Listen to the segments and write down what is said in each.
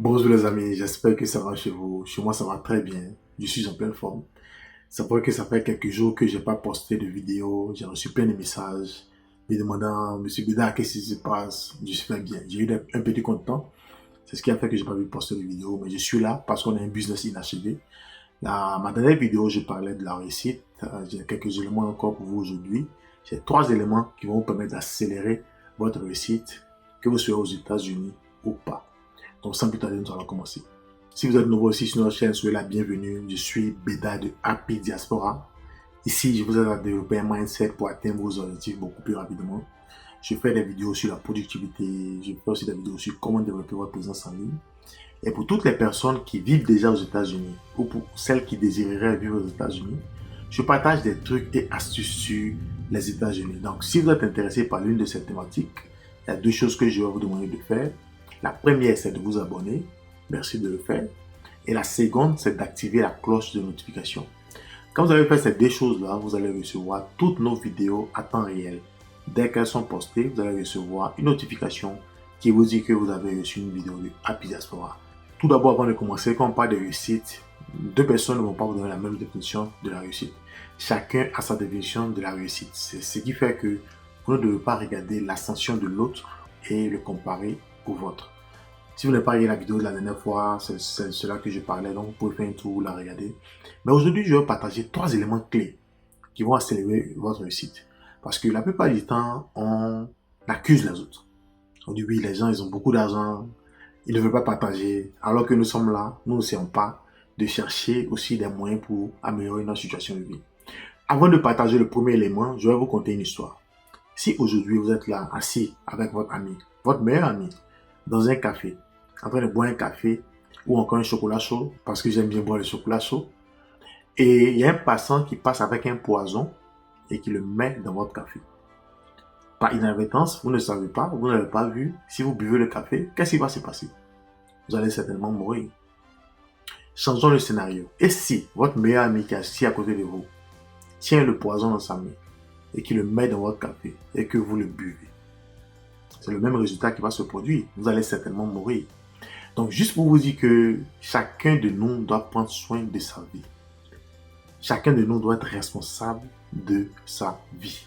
Bonjour les amis, j'espère que ça va chez vous. Chez moi, ça va très bien. Je suis en pleine forme. C'est vrai que ça fait quelques jours que j'ai pas posté de vidéo. J'ai reçu plein de messages me demandant, Monsieur Bida, qu'est-ce qui se passe? Je suis bien. J'ai eu un petit content. C'est ce qui a fait que j'ai pas pu poster de vidéo. Mais je suis là parce qu'on a un business inachevé. Dans ma dernière vidéo, je parlais de la réussite. J'ai quelques éléments encore pour vous aujourd'hui. J'ai 3 éléments qui vont vous permettre d'accélérer votre réussite, que vous soyez aux États-Unis ou pas. Donc, sans plus tarder, nous allons commencer. Si vous êtes nouveau ici sur notre chaîne, soyez la bienvenue. Je suis Beda de Happy Diaspora. Ici, je vous aide à développer un mindset pour atteindre vos objectifs beaucoup plus rapidement. Je fais des vidéos sur la productivité. Je fais aussi des vidéos sur comment développer votre présence en ligne. Et pour toutes les personnes qui vivent déjà aux États-Unis ou pour celles qui désireraient vivre aux États-Unis, je partage des trucs et astuces sur les États-Unis. Donc, si vous êtes intéressé par l'une de ces thématiques, il y a 2 choses que je vais vous demander de faire. La première, c'est de vous abonner. Merci de le faire. Et la seconde, c'est d'activer la cloche de notification. Quand vous avez fait ces 2 choses-là, vous allez recevoir toutes nos vidéos à temps réel. Dès qu'elles sont postées, vous allez recevoir une notification qui vous dit que vous avez reçu une vidéo de Happy Diaspora. Tout d'abord, avant de commencer, quand on parle de réussite, 2 personnes ne vont pas vous donner la même définition de la réussite. Chacun a sa définition de la réussite. C'est ce qui fait que vous ne devez pas regarder l'ascension de l'autre et le comparer au vôtre. Si vous n'avez pas regardé la vidéo de la dernière fois, c'est cela que je parlais, donc vous pouvez faire un tour, la regarder. Mais aujourd'hui, je vais partager 3 éléments clés qui vont accélérer votre réussite. Parce que la plupart du temps, on accuse les autres. On dit oui, les gens, ils ont beaucoup d'argent, ils ne veulent pas partager, alors que nous sommes là, nous ne savons pas de chercher aussi des moyens pour améliorer notre situation de vie. Avant de partager le premier élément, je vais vous conter une histoire. Si aujourd'hui vous êtes là, assis avec votre ami, votre meilleur ami, dans un café, en train de boire un café ou encore un chocolat chaud, parce que j'aime bien boire le chocolat chaud, et il y a un passant qui passe avec un poison et qui le met dans votre café. Par inadvertance, vous ne savez pas, vous n'avez pas vu, si vous buvez le café, qu'est-ce qui va se passer? Vous allez certainement mourir. Changeons le scénario. Et si votre meilleur ami qui est assis à côté de vous tient le poison dans sa main et qui le met dans votre café et que vous le buvez? C'est le même résultat qui va se produire. Vous allez certainement mourir. Donc, juste pour vous dire que chacun de nous doit prendre soin de sa vie. Chacun de nous doit être responsable de sa vie.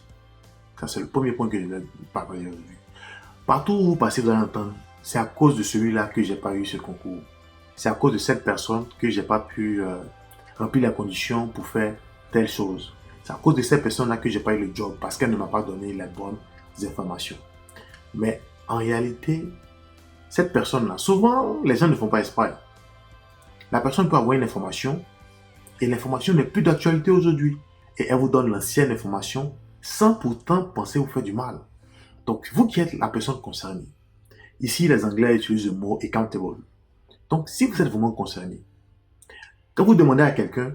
Ça, c'est le premier point que je vais partager aujourd'hui. Partout où vous passez, vous allez entendre, c'est à cause de celui-là que j'ai pas eu ce concours. C'est à cause de cette personne que j'ai pas pu remplir les conditions pour faire telle chose. C'est à cause de cette personne-là que j'ai pas eu le job parce qu'elle ne m'a pas donné les bonnes informations. Mais en réalité, cette personne-là, souvent, les gens ne font pas exprès. La personne peut avoir une information et l'information n'est plus d'actualité aujourd'hui. Et elle vous donne l'ancienne information sans pourtant penser vous faire du mal. Donc, vous qui êtes la personne concernée, ici, les Anglais utilisent le mot accountable. Donc, si vous êtes vraiment concerné, quand vous demandez à quelqu'un,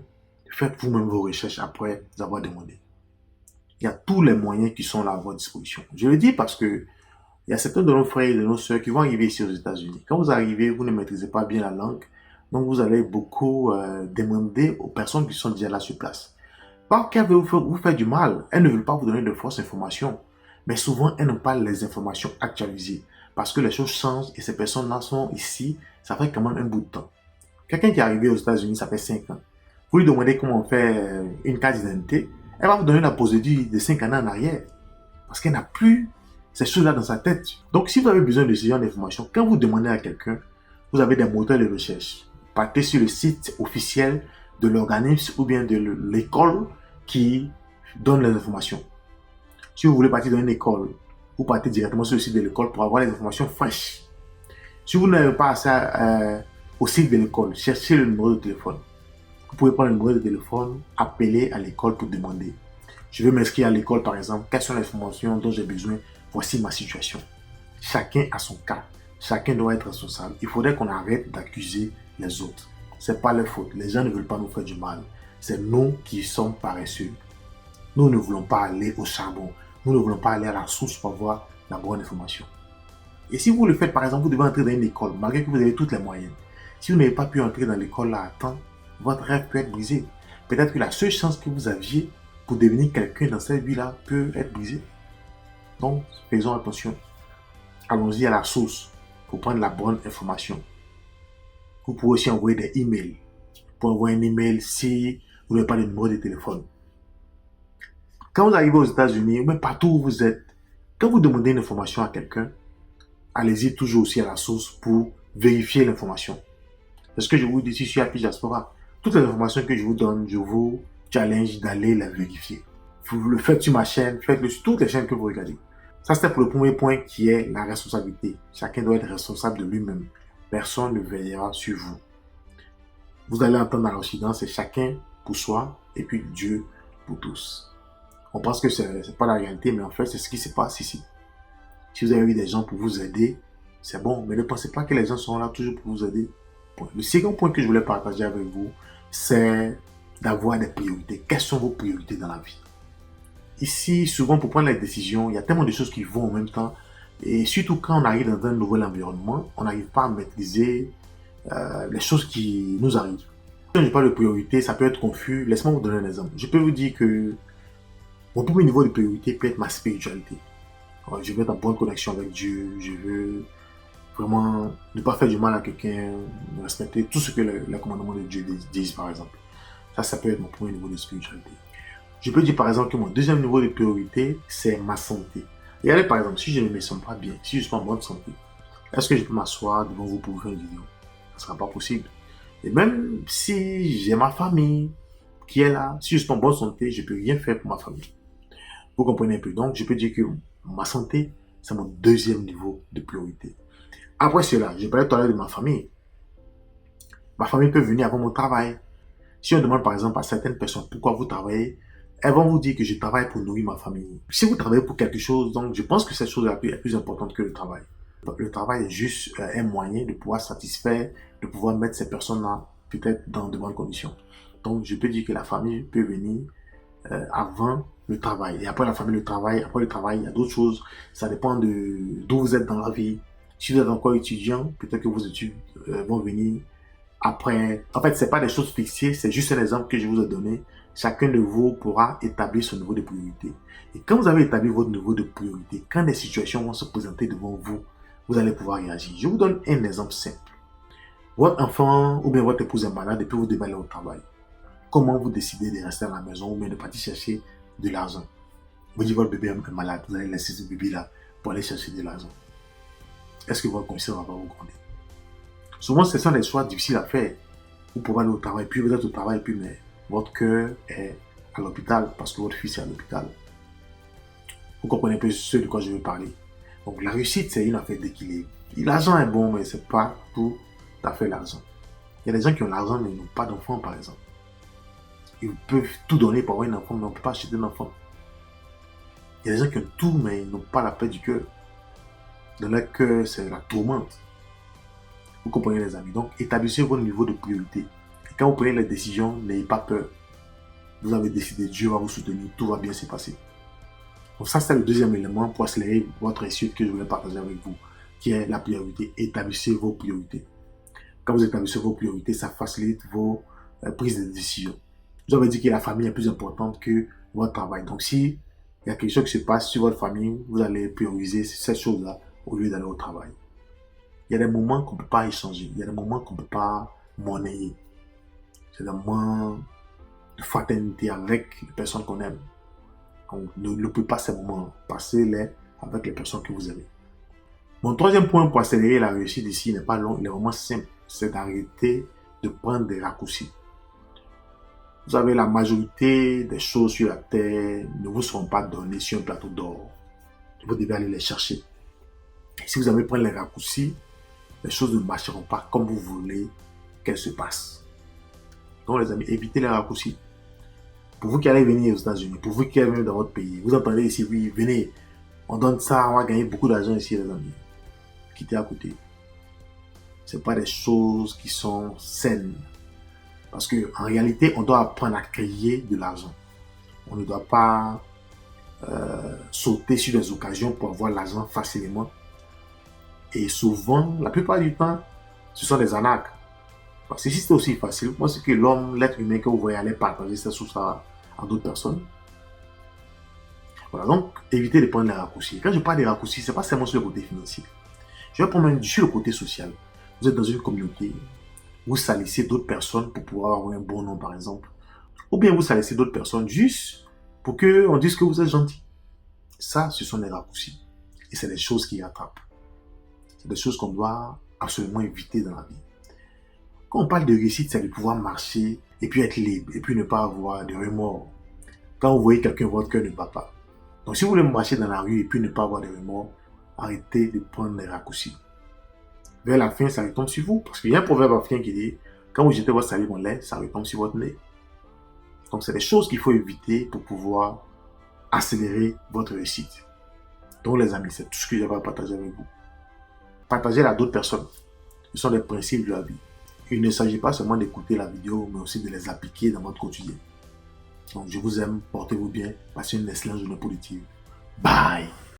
faites vous-même vos recherches après avoir demandé. Il y a tous les moyens qui sont là à votre disposition. Je le dis parce que il y a certains de nos frères et de nos sœurs qui vont arriver ici aux États-Unis. Quand vous arrivez, vous ne maîtrisez pas bien la langue. Donc, vous allez beaucoup demander aux personnes qui sont déjà là sur place. Pas qu'elles veulent vous faire du mal. Elles ne veulent pas vous donner de fausses informations. Mais souvent, elles n'ont pas les informations actualisées. Parce que les choses changent et ces personnes-là sont ici. Ça fait quand même un bout de temps. Quelqu'un qui est arrivé aux États-Unis, ça fait 5 ans. Vous lui demandez comment on fait une carte d'identité. Elle va vous donner la procédure de 5 années en arrière. Parce qu'elle n'a plus ces choses-là dans sa tête. Donc, si vous avez besoin de ce genre d'informations, quand vous demandez à quelqu'un, vous avez des moteurs de recherche. Partez sur le site officiel de l'organisme ou bien de l'école qui donne les informations. Si vous voulez partir dans une école, vous partez directement sur le site de l'école pour avoir les informations fraîches. Si vous n'avez pas accès au site de l'école, cherchez le numéro de téléphone. Vous pouvez prendre le numéro de téléphone, appeler à l'école pour demander. Je veux m'inscrire à l'école par exemple, quelles sont les informations dont j'ai besoin? Voici ma situation. Chacun a son cas. Chacun doit être responsable. Il faudrait qu'on arrête d'accuser les autres. Ce n'est pas leur faute. Les gens ne veulent pas nous faire du mal. C'est nous qui sommes paresseux. Nous ne voulons pas aller au charbon. Nous ne voulons pas aller à la source pour avoir la bonne information. Et si vous le faites, par exemple, vous devez entrer dans une école, malgré que vous avez toutes les moyens. Si vous n'avez pas pu entrer dans l'école là à temps, votre rêve peut être brisé. Peut-être que la seule chance que vous aviez pour devenir quelqu'un dans cette vie-là peut être brisée. Donc, faisons attention. Allons-y à la source pour prendre la bonne information. Vous pouvez aussi envoyer des emails. Vous pouvez envoyer un email si vous n'avez pas de numéro de téléphone. Quand vous arrivez aux États-Unis, même partout où vous êtes, quand vous demandez une information à quelqu'un, allez-y toujours aussi à la source pour vérifier l'information. C'est ce que je vous dis si je suis à Diaspora. Toutes les informations que je vous donne, je vous challenge d'aller les vérifier. Vous le faites sur ma chaîne, faites-le sur toutes les chaînes que vous regardez. Ça, c'était pour le premier point qui est la responsabilité. Chacun doit être responsable de lui-même. Personne ne veillera sur vous. Vous allez entendre dans l'Occident, c'est chacun pour soi et puis Dieu pour tous. On pense que ce n'est pas la réalité, mais en fait, c'est ce qui se passe ici. Si vous avez eu des gens pour vous aider, c'est bon, mais ne pensez pas que les gens seront là toujours pour vous aider. Le second point que je voulais partager avec vous, c'est d'avoir des priorités. Quelles sont vos priorités dans la vie? Ici, souvent, pour prendre les décisions, il y a tellement de choses qui vont en même temps. Et surtout quand on arrive dans un nouvel environnement, on n'arrive pas à maîtriser les choses qui nous arrivent. Quand je parle de priorité, ça peut être confus. Laissez-moi vous donner un exemple. Je peux vous dire que mon premier niveau de priorité peut être ma spiritualité. Je veux être en bonne connexion avec Dieu. Je veux vraiment ne pas faire du mal à quelqu'un, respecter tout ce que les commandements de Dieu disent, par exemple. Ça peut être mon premier niveau de spiritualité. Je peux dire par exemple que mon deuxième niveau de priorité, c'est ma santé. Regardez par exemple, si je ne me sens pas bien, si je suis en bonne santé, est-ce que je peux m'asseoir devant vous pour vous faire une vidéo? Ce ne sera pas possible. Et même si j'ai ma famille qui est là, si je suis en bonne santé, je ne peux rien faire pour ma famille. Vous comprenez un peu? Donc, je peux dire que ma santé, c'est mon deuxième niveau de priorité. Après cela, je parlais tout à l'heure de ma famille. Ma famille peut venir avant mon travail. Si on demande par exemple à certaines personnes pourquoi vous travaillez, elles vont vous dire que je travaille pour nourrir ma famille. Si vous travaillez pour quelque chose, donc je pense que cette chose est plus importante que le travail. Le travail est juste un moyen de pouvoir satisfaire, de pouvoir mettre ces personnes-là peut-être dans de bonnes conditions. Donc je peux dire que la famille peut venir avant le travail. Et après la famille, le travail. Après le travail, il y a d'autres choses. Ça dépend d'où vous êtes dans la vie. Si vous êtes encore étudiant, peut-être que vos études vont venir après. En fait, ce n'est pas des choses fixées, c'est juste un exemple que je vous ai donné. Chacun de vous pourra établir son niveau de priorité. Et quand vous avez établi votre niveau de priorité, quand des situations vont se présenter devant vous, vous allez pouvoir réagir. Je vous donne un exemple simple. Votre enfant ou bien votre épouse est malade et puis vous devez aller au travail. Comment vous décidez de rester à la maison ou bien de partir chercher de l'argent? Vous dites votre bébé est malade, vous allez laisser ce bébé-là pour aller chercher de l'argent. Est-ce que votre conscience va pas vous gronder? Souvent, ce sont des choix difficiles à faire. Vous pouvez aller au travail, puis vous êtes au travail, puis mais votre cœur est à l'hôpital parce que votre fils est à l'hôpital. Vous comprenez un peu ce de quoi je veux parler. Donc la réussite, c'est une affaire d'équilibre. L'argent est bon, mais ce n'est pas tout à fait l'argent. Il y a des gens qui ont l'argent, mais ils n'ont pas d'enfant, par exemple. Ils peuvent tout donner pour avoir un enfant, mais on ne peut pas acheter un enfant. Il y a des gens qui ont tout, mais ils n'ont pas la paix du cœur. Dans leur cœur, c'est la tourmente. Vous comprenez les amis. Donc, établissez votre niveau de priorité. Et quand vous prenez les décisions, n'ayez pas peur. Vous avez décidé, Dieu va vous soutenir, tout va bien se passer. Donc ça, c'est le deuxième élément pour accélérer votre réussite que je voulais partager avec vous, qui est la priorité. Établissez vos priorités. Quand vous établissez vos priorités, ça facilite vos prises de décision. Je vous avais dit que la famille est plus importante que votre travail. Donc, si il y a quelque chose qui se passe sur votre famille, vous allez prioriser cette chose-là au lieu d'aller au travail. Il y a des moments qu'on ne peut pas échanger. Il y a des moments qu'on ne peut pas monnayer. C'est des moments de fraternité avec les personnes qu'on aime. On ne peut pas ces moments. Passez-les avec les personnes que vous aimez. Mon troisième point pour accélérer la réussite ici n'est pas long, il est vraiment simple. C'est d'arrêter de prendre des raccourcis. Vous avez la majorité des choses sur la terre ne vous seront pas données sur un plateau d'or. Vous devez aller les chercher. Et si vous avez pris les raccourcis, les choses ne marcheront pas comme vous voulez qu'elles se passent. Donc les amis, évitez les raccourcis. Pour vous qui allez venir aux États-Unis, pour vous qui allez venir dans votre pays, vous entendez ici, oui, venez, on donne ça, on va gagner beaucoup d'argent ici les amis. Quittez à côté. Ce n'est pas des choses qui sont saines. Parce qu'en réalité, on doit apprendre à créer de l'argent. On ne doit pas sauter sur des occasions pour avoir l'argent facilement. Et souvent, la plupart du temps, ce sont des arnaques. Parce que si c'était aussi facile, moi, c'est que l'homme, l'être humain que vous voyez aller partager cette source à d'autres personnes. Voilà, donc évitez de prendre les raccourcis. Quand je parle des raccourcis, ce n'est pas seulement sur le côté financier. Je vais prendre sur le côté social. Vous êtes dans une communauté, vous salissez d'autres personnes pour pouvoir avoir un bon nom, par exemple. Ou bien vous salissez d'autres personnes juste pour qu'on dise que vous êtes gentil. Ça, ce sont des raccourcis. Et c'est des choses qui attrapent. C'est des choses qu'on doit absolument éviter dans la vie. Quand on parle de réussite, c'est de pouvoir marcher et puis être libre et puis ne pas avoir de remords. Quand vous voyez quelqu'un, votre cœur ne bat pas. Donc si vous voulez marcher dans la rue et puis ne pas avoir de remords, arrêtez de prendre les raccourcis. Vers la fin, ça retombe sur vous. Parce qu'il y a un proverbe africain qui dit, quand vous jetez votre salive en l'air, ça retombe sur votre nez. Donc c'est des choses qu'il faut éviter pour pouvoir accélérer votre réussite. Donc les amis, c'est tout ce que j'avais à partager avec vous. Partagez-la à d'autres personnes. Ce sont des principes de la vie. Il ne s'agit pas seulement d'écouter la vidéo, mais aussi de les appliquer dans votre quotidien. Donc je vous aime, portez-vous bien, passez une excellente journée positive. Bye!